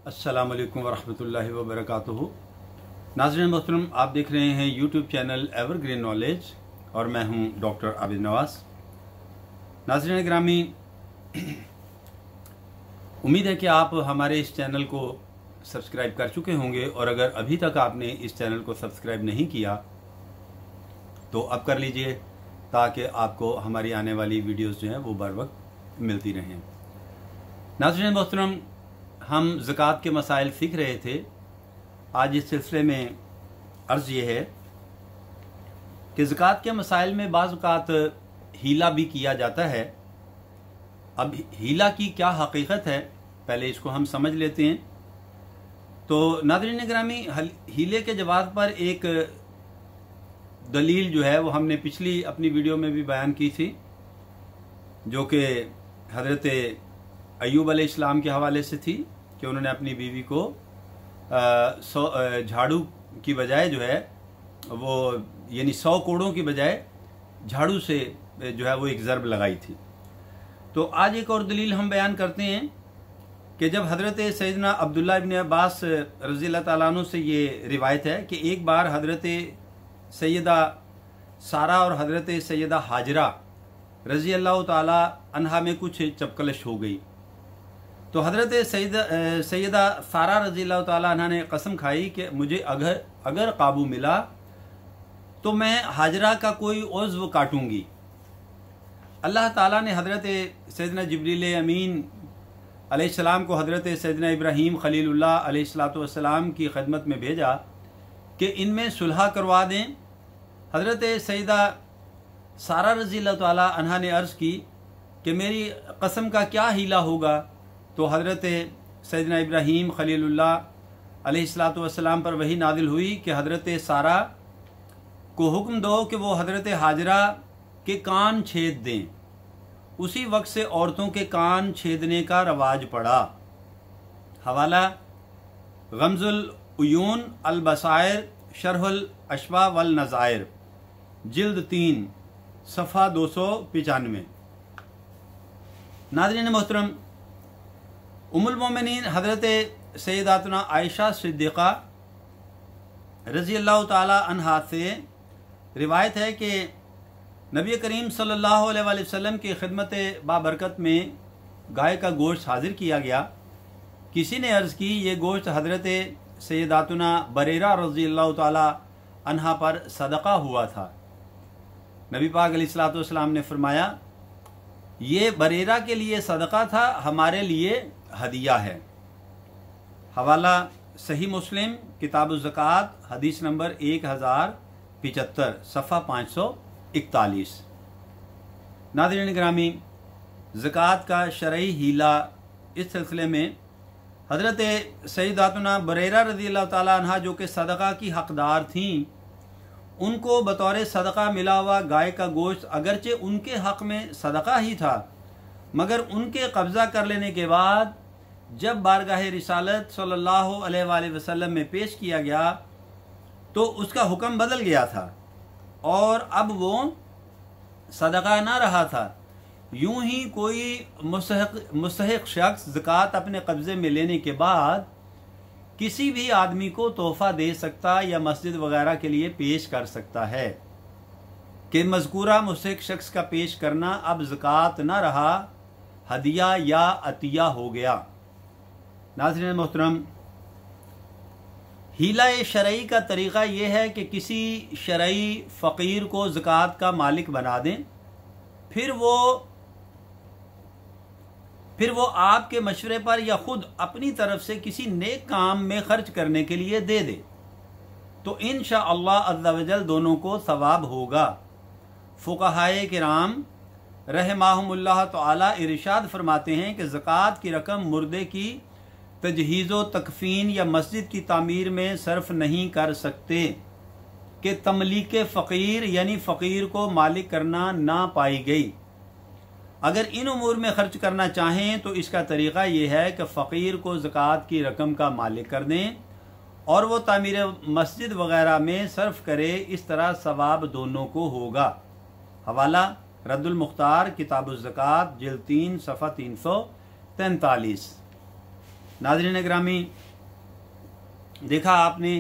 अस्सलाम वालेकुम वरहमतुल्लाहि वबरकातुहू। नाज़रीन मोहतरम, आप देख रहे हैं यूट्यूब चैनल एवरग्रीन नॉलेज और मैं हूं डॉक्टर आबिद नवाज। नाज़रीन ग्रामी, उम्मीद है कि आप हमारे इस चैनल को सब्सक्राइब कर चुके होंगे और अगर अभी तक आपने इस चैनल को सब्सक्राइब नहीं किया तो अब कर लीजिए ताकि आपको हमारी आने वाली वीडियोस जो हैं वो बर वक्त मिलती रहें। नाज़रीन मोहतरम, हम ज़कात के मसाइल सीख रहे थे। आज इस सिलसिले में अर्ज़ ये है कि ज़कात के मसाइल में बाज़ औक़ात हीला भी किया जाता है। अब हीला की क्या हकीकत है, पहले इसको हम समझ लेते हैं। तो नाज़रीन ग्रामी, हीले के जवाब पर एक दलील जो है वो हमने पिछली अपनी वीडियो में भी बयान की थी, जो कि हज़रत अय्यूब अलैहिस्सलाम के हवाले से थी कि उन्होंने अपनी बीवी को झाड़ू की बजाय जो है वो यानी 100 कोड़ों की बजाय झाड़ू से जो है वो एक ज़रब लगाई थी। तो आज एक और दलील हम बयान करते हैं कि जब हज़रत सैयदना अब्दुल्लाह इब्न अब्बास रज़ी अल्लाह ताला अन्हु से ये रिवायत है कि एक बार हज़रत सैयदा सारा और हज़रत सैयदा हाजरा रज़ी अल्लाह ताला अन्हा में कुछ चपकलश हो गई। तो हज़रत सैयदा सारा रज़ी अल्लाह ताला अन्हा ने कसम खाई कि मुझे अगर काबू मिला तो मैं हाजरा का कोई उज़्व काटूंगी। अल्लाह ताला ने हज़रत सैयदना जिब्रील अमीन अलैहिस्सलाम को हज़रत सैयदना इब्राहीम खलीलुल्लाह अलैहिस्सलाम की खिदमत में भेजा कि इनमें सुलह करवा दें। हज़रत सैयदा सारा रज़ी अल्लाह ताला अन्हा ने अर्ज़ की कि मेरी कसम का क्या हीला होगा। तो हज़रत सैयदना इब्राहीम खलीलुल्लाह अलैहिस्सलाम पर वही नादिल हुई कि हज़रत सारा को हुक्म दो कि वो हज़रत हाजरा के कान छेद दें। उसी वक्त से औरतों के कान छेदने का रवाज पड़ा। हवाला गम्ज़ुल उयून अल बसायर शरहुल अशवा वल नज़ायर, जिल्द 3 सफ़ा 295। नाज़रीन मोहतरम, उम्मुल मोमिनीन हज़रत सैयदातुना आयशा सिद्दीक़ा रज़ी अल्लाह ताला अन्हा से रिवायत है कि नबी करीम सल्लल्लाहु अलैहि वसल्लम की खिदमत बाबरकत में गाय का गोश्त हाजिर किया गया। किसी ने अर्ज़ की ये गोश्त हज़रत सैयदातुना बरेरा रज़ी अल्लाह ताला अन्हा पर सदका हुआ था। नबी पाक अलैहिस्सलातु वस्सलाम ने फरमाया, ये बरेरा के लिए सदका था, हमारे लिए हदिया है। हवाला सही मुस्लिम किताब ज़कात हदीस नंबर 1075 सफ़ा 541। नाज़रीन ग्रामी, ज़कात का शरई हीला इस सिलसिले में हज़रत सैयदातुना बरेरा रज़ी अल्लाह ताला अन्हा जो कि सदका की हकदार थीं, उनको बतौर सदका मिला हुआ गाय का गोश्त अगरचे उनके हक़ में सदका ही था, मगर उनके कब्ज़ा कर लेने के बाद जब बारगाह रिसालत सल्लल्लाहु अलैहि वसल्लम में पेश किया गया तो उसका हुक्म बदल गया था और अब वो सदका ना रहा था। यूं ही कोई मुस्तहिक शख्स ज़कात अपने कब्ज़े में लेने के बाद किसी भी आदमी को तोहफ़ा दे सकता या मस्जिद वगैरह के लिए पेश कर सकता है कि मज़कूरा मुस्तहिक शख्स का पेश करना अब ज़कात ना रहा, हदिया या अतिया हो गया। नाज़रीन मोहतरम, हीला शरई का तरीक़ा ये है कि किसी शरई फ़कीर को ज़कात का मालिक बना दें, फिर वो आपके मशवरे पर या ख़ुद अपनी तरफ से किसी नेक काम में ख़र्च करने के लिए दे दे, तो इंशाअल्लाह अज़्ज़ा वजल दोनों को सवाब होगा। फ़ुक़हाए किराम रहमाहुमुल्लाह तआला इरशाद फरमाते हैं कि ज़कात की रकम मुर्दे की तजहीज़ो तकफ़ीन या मस्जिद की तामीर में सर्फ नहीं कर सकते कि तमलीक फ़कीर यानी फ़कीर को मालिक करना ना पाई गई। अगर इन उमूर में ख़र्च करना चाहें तो इसका तरीक़ा ये है कि फ़कीर को ज़कात की रकम का मालिक कर दें और वो तामीर मस्जिद वग़ैरह में सर्फ करे। इस तरह सवाब दोनों को होगा। हवाला रद्दुल मुख्तार किताबुज़ ज़कात जिल्द 3 सफ़ा 343। नाज़रीन ग्रामी, देखा आपने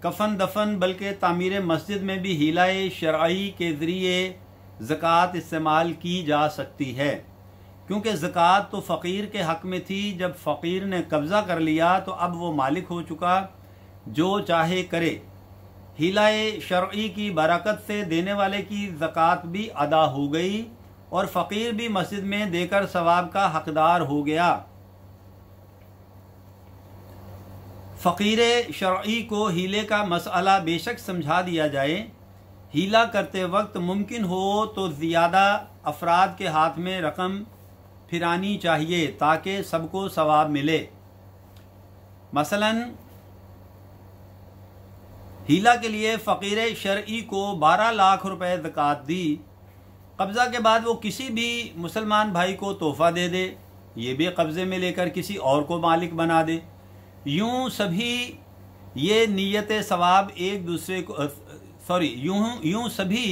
कफन दफन बल्कि तामीर मस्जिद में भी हिलाए शरई के ज़रिए ज़कात इस्तेमाल की जा सकती है, क्योंकि ज़कात तो फ़कीर के हक़ में थी। जब फ़कीर ने कब्ज़ा कर लिया तो अब वो मालिक हो चुका, जो चाहे करे। हिलाए शरई की बरकत से देने वाले की ज़कात भी अदा हो गई और फ़कीर भी मस्जिद में देकर सवाब का हकदार हो गया। फ़कीर शरई को हीले का मसला बेशक समझा दिया जाए। हीला करते वक्त मुमकिन हो तो ज़्यादा अफराद के हाथ में रकम फिरानी चाहिए ताकि सबको सवाब मिले। मसलन हीला के लिए फ़कीर शरई को 12 लाख रुपए ज़कात दी, कब्ज़ा के बाद वो किसी भी मुसलमान भाई को तोहफ़ा दे दे, ये भी कब्ज़े में लेकर किसी और को मालिक बना दे। यूं सभी ये नीयत सवाब एक दूसरे को यूं सभी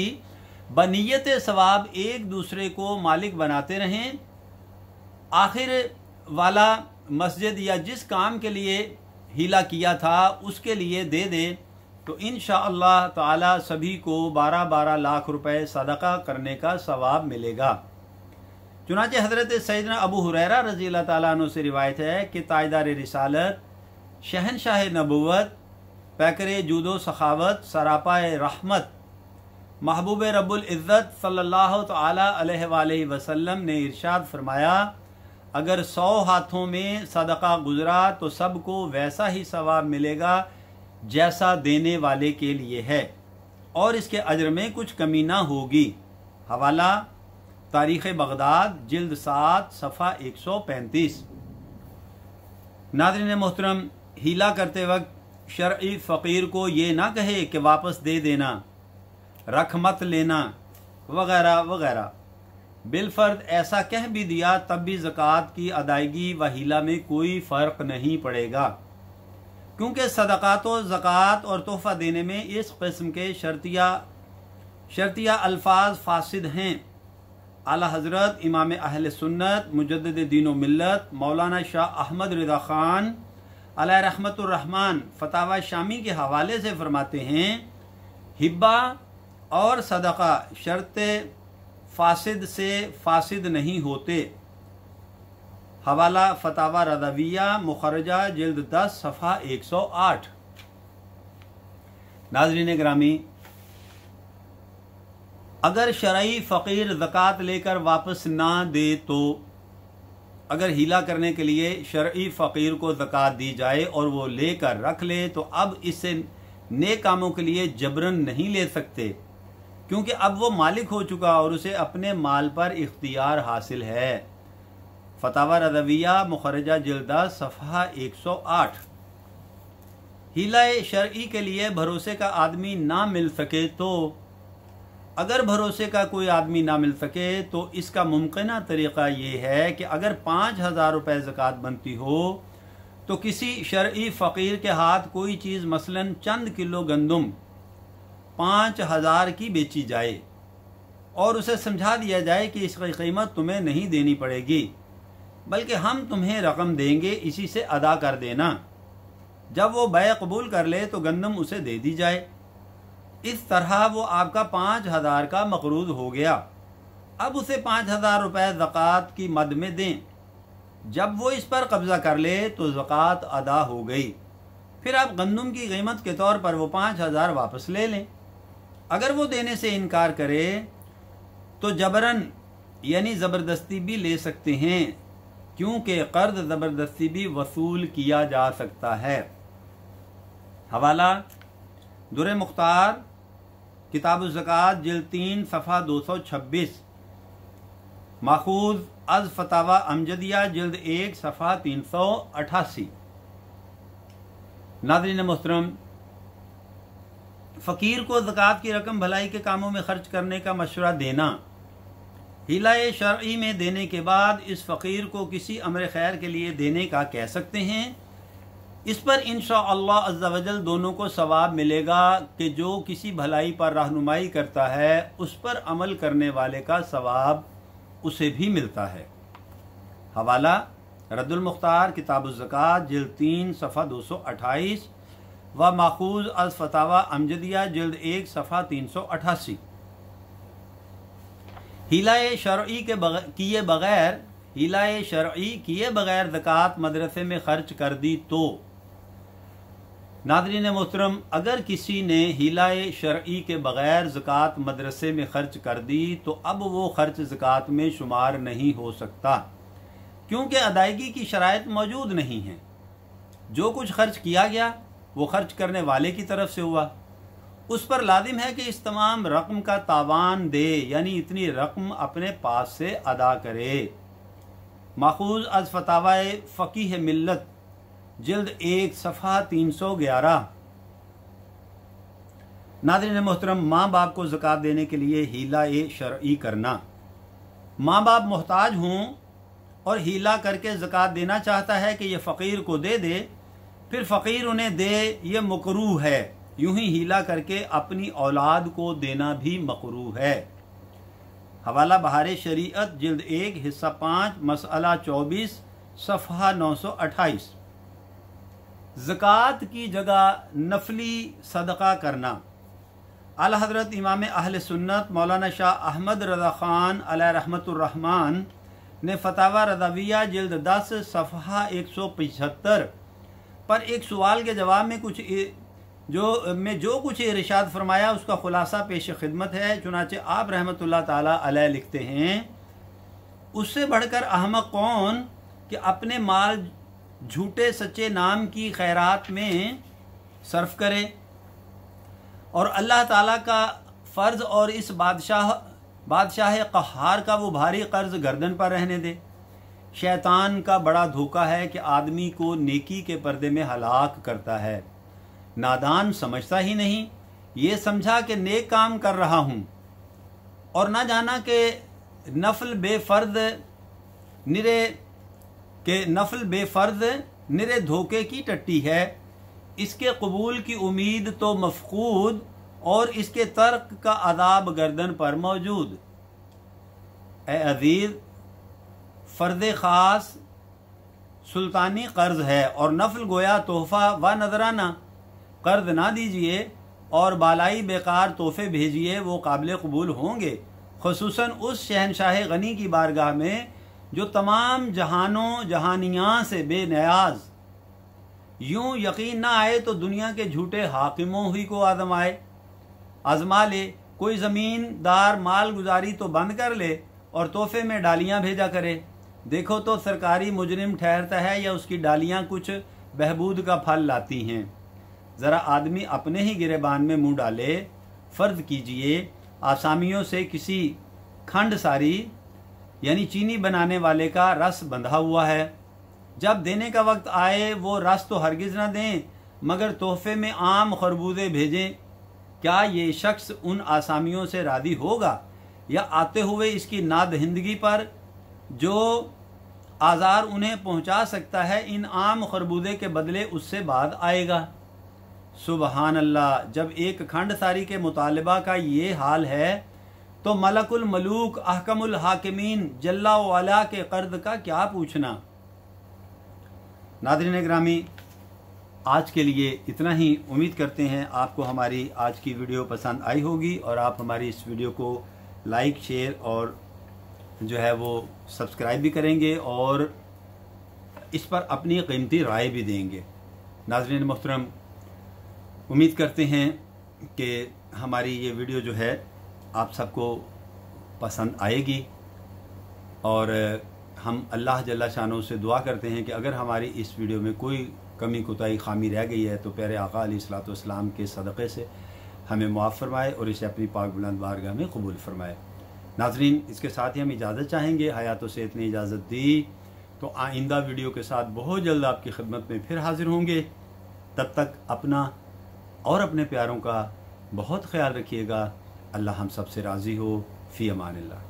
बनीयत सवाब एक दूसरे को मालिक बनाते रहें। आखिर वाला मस्जिद या जिस काम के लिए हीला किया था उसके लिए दे दे तो इंशाअल्लाह ताला सभी को 12-12 लाख रुपए सदका करने का सवाब मिलेगा। चुनांचे हज़रत सैयदना अबू हुरैरा रज़ी अल्लाह ताला अन्हु से रिवायत है कि ताजदार रिसालत, शहनशाह नबुवत, पैकरे जूदो सखावत, सरापाए रहमत, महबूब रब्बुल इज़्ज़त सल्लल्लाहु तआला अलैहि वसल्लम ने इरशाद फरमाया, अगर 100 हाथों में सदका गुजरा तो सबको वैसा ही सवाब मिलेगा जैसा देने वाले के लिए है और इसके अजर में कुछ कमी ना होगी। हवाला तारीख़ बगदाद जिल्द 7 सफ़ा 135। नाज़रीन मोहतरम, हीला करते वक्त शरई फ़कीर को ये ना कहे कि वापस दे देना, रख मत लेना वगैरह वगैरह। बिलफर्द ऐसा कह भी दिया तब भी ज़कात की अदायगी व हीला में कोई फ़र्क नहीं पड़ेगा, क्योंकि सदक़ात व ज़कात और तोहफ़ा देने में इस किस्म के शर्तिया अल्फाज फासिद हैं। आला हज़रत इमाम अहले सुन्नत मुजद्दिद दीन व मिल्लत मौलाना शाह अहमद रिदा ख़ान अलैहि रहमतुर रहमान फतावा शामी के हवाले से फरमाते हैं, हिब्बा और सदका शर्त फासिद से फासिद नहीं होते। हवाला फतावा रज़विया मुखरजा जिल्द 10 सफ़ा 108। नाज़रीन ग्रामी, अगर शरई फ़कीर ज़कात लेकर वापस ना दे तो अगर हीला करने के लिए शरई फ़कीर को ज़कात दी जाए और वो लेकर रख ले तो अब इससे नेक कामों के लिए जबरन नहीं ले सकते, क्योंकि अब वो मालिक हो चुका और उसे अपने माल पर इख्तियार हासिल है। फतावा रज़विया मुखरजा जिल्द 10 सफ़ा 108। हीला शरई के लिए भरोसे का आदमी ना मिल सके तो अगर भरोसे का कोई आदमी ना मिल सके तो इसका मुमकिना तरीक़ा ये है कि अगर 5,000 रुपये ज़कात बनती हो तो किसी शरई फ़कीर के हाथ कोई चीज़ मसलन चंद किलो गंदम 5,000 की बेची जाए और उसे समझा दिया जाए कि इसकी कीमत तुम्हें नहीं देनी पड़ेगी, बल्कि हम तुम्हें रकम देंगे, इसी से अदा कर देना। जब वो बै कबूल कर ले तो गंदम उसे दे दी जाए। इस तरह वो आपका 5,000 का मकरूज हो गया। अब उसे 5,000 रुपये ज़कात की मद में दें। जब वो इस पर कब्ज़ा कर ले तो ज़कात अदा हो गई। फिर आप गंदम की कीमत के तौर पर वो 5,000 वापस ले लें। अगर वो देने से इनकार करे तो जबरन यानी ज़बरदस्ती भी ले सकते हैं, क्योंकि कर्ज ज़बरदस्ती भी वसूल किया जा सकता है। हवाला दुर मुख्तार किताब ज़कात जिल्द 3 सफ़ा 226, माखूज़ अज़ फतावा अमजदिया जिल्द 1 सफ़ा 388। नाज़रीन मोहतरम, फ़कीर को ज़कात की रकम भलाई के कामों में खर्च करने का मशवरा देना, हिलाए शरई में देने के बाद इस फ़कीर को किसी अमर खैर के लिए देने का कह सकते हैं। इस पर इंशाअल्लाह अज़्ज़ा वजल दोनों को सवाब मिलेगा कि जो किसी भलाई पर रहनुमाई करता है उस पर अमल करने वाले का सवाब उसे भी मिलता है। हवाला रद्दुल मुख्तार किताबुल ज़कात जिल्द 3 सफ़ा 228 व माखूज़ अज़ फ़तावा अमजदिया जिल्द 1 सफ़ा 388। हिलाए शरई किए बगैर ज़कात मदरसे में खर्च कर दी तो। नाज़रीन मोहतरम, अगर किसी ने हिलाए शरई के बगैर ज़कात मदरसे में खर्च कर दी तो अब वो खर्च ज़कात में शुमार नहीं हो सकता, क्योंकि अदायगी की शराइत मौजूद नहीं है। जो कुछ खर्च किया गया वो खर्च करने वाले की तरफ से हुआ, उस पर लाजिम है कि इस तमाम रकम का तावान दे, यानी इतनी रकम अपने पास से अदा करे। माखूज़ अज़ फ़तावाए फ़क़ीह मिल्लत जिल्द 1 सफ़ा 311। नाज़रीन मोहतरम, माँ बाप को ज़कात देने के लिए हीला शरई करना। माँ बाप मोहताज हों और हीला करके ज़कात देना चाहता है कि ये फ़कीर को दे दे, फिर फ़कीर उन्हें दे, ये मकरूह है। यूं ही हीला करके अपनी औलाद को देना भी मकरूह है। हवाला बहारे शरीयत जिल्द 1 हिस्सा 5 मसअला 24 सफ़हा 928। ज़कात की जगह नफली सदका करना। आला हज़रत इमाम अहले सुन्नत मौलाना शाह अहमद रज़ा ख़ान अलैहि रहमतुर रहमान ने फ़तावा रज़ाविया जिल्द 10 सफ़हा 175 पर एक सवाल के जवाब में जो कुछ इरशाद फरमाया उसका खुलासा पेश खिदमत है। चुनाचे आप रहमतुल्लाह ताला अलैह लिखते हैं, उससे बढ़कर अहमक कौन कि अपने माल झूठे सच्चे नाम की खैरात में सर्फ करे और अल्लाह ताला का फ़र्ज़ और इस बादशाह क़हार का वो भारी कर्ज गर्दन पर रहने दे। शैतान का बड़ा धोखा है कि आदमी को नेकी के पर्दे में हलाक करता है। नादान समझता ही नहीं, ये समझा कि नेक काम कर रहा हूँ और ना जाना कि नफल बेफर्द निरे धोखे की टट्टी है। इसके कबूल की उम्मीद तो मफकूद और इसके तर्क का अदाब गर्दन पर मौजूद। ए अजीज, फ़र्द ख़ास सुल्तानी कर्ज है और नफल गोया तोहफ़ा व नजराना। कर्ज ना दीजिए और बालाई बेकार तोहफे भेजिए, वो काबिल कबूल होंगे, खुसूसन उस शहनशाह गनी की बारगाह में जो तमाम जहानों जहानियाँ से बेनियाज। यूं यकीन ना आए तो दुनिया के झूठे हाकिमों ही को आजमा ले। कोई ज़मींदार माल गुजारी तो बंद कर ले और तोहफे में डालियाँ भेजा करे। देखो तो सरकारी मुजरिम ठहरता है या उसकी डालियाँ कुछ बहबूद का फल लाती हैं। ज़रा आदमी अपने ही गिरेबान में मुंह डाले। फ़र्ज़ कीजिए आसामियों से किसी खंड सारी यानी चीनी बनाने वाले का रस बंधा हुआ है। जब देने का वक्त आए वो रस तो हरगिज़ ना दें मगर तोहफे में आम खरबूजे भेजें। क्या ये शख्स उन आसामियों से राज़ी होगा या आते हुए इसकी नादहिंदगी पर जो आज़ार उन्हें पहुंचा सकता है इन आम खरबूजे के बदले उससे बाद आएगा? सुबहान अल्लाह, जब एक खंड सारी के मुतालबा का ये हाल है तो मलकुल मलूक अहकमुल हाकिमीन जल्ला वाला के कर्ज का क्या पूछना। नाज़रीन ग्रामी, आज के लिए इतना ही। उम्मीद करते हैं आपको हमारी आज की वीडियो पसंद आई होगी और आप हमारी इस वीडियो को लाइक शेयर और जो है वो सब्सक्राइब भी करेंगे और इस पर अपनी कीमती राय भी देंगे। नाज़रीन मोहतरम, उम्मीद करते हैं कि हमारी ये वीडियो जो है आप सबको पसंद आएगी और हम अल्लाह जल्ला शानो से दुआ करते हैं कि अगर हमारी इस वीडियो में कोई कमी कोताही खामी रह गई है तो प्यारे आका अलैहिस्सलातु वस्सलाम के सदक़े से हमें मुआफ़ फरमाए और इसे अपनी पाक बुलंद बारगाह में कबूल फरमाए। नाज़रीन, इसके साथ ही हम इजाज़त चाहेंगे। हयात से इतनी इजाज़त दी तो आइंदा वीडियो के साथ बहुत जल्द आपकी खिदमत में फिर हाजिर होंगे। तब तक अपना और अपने प्यारों का बहुत ख्याल रखिएगा। अल्लाह हम सब से राज़ी हो। फ़ी अमानिल्लाह।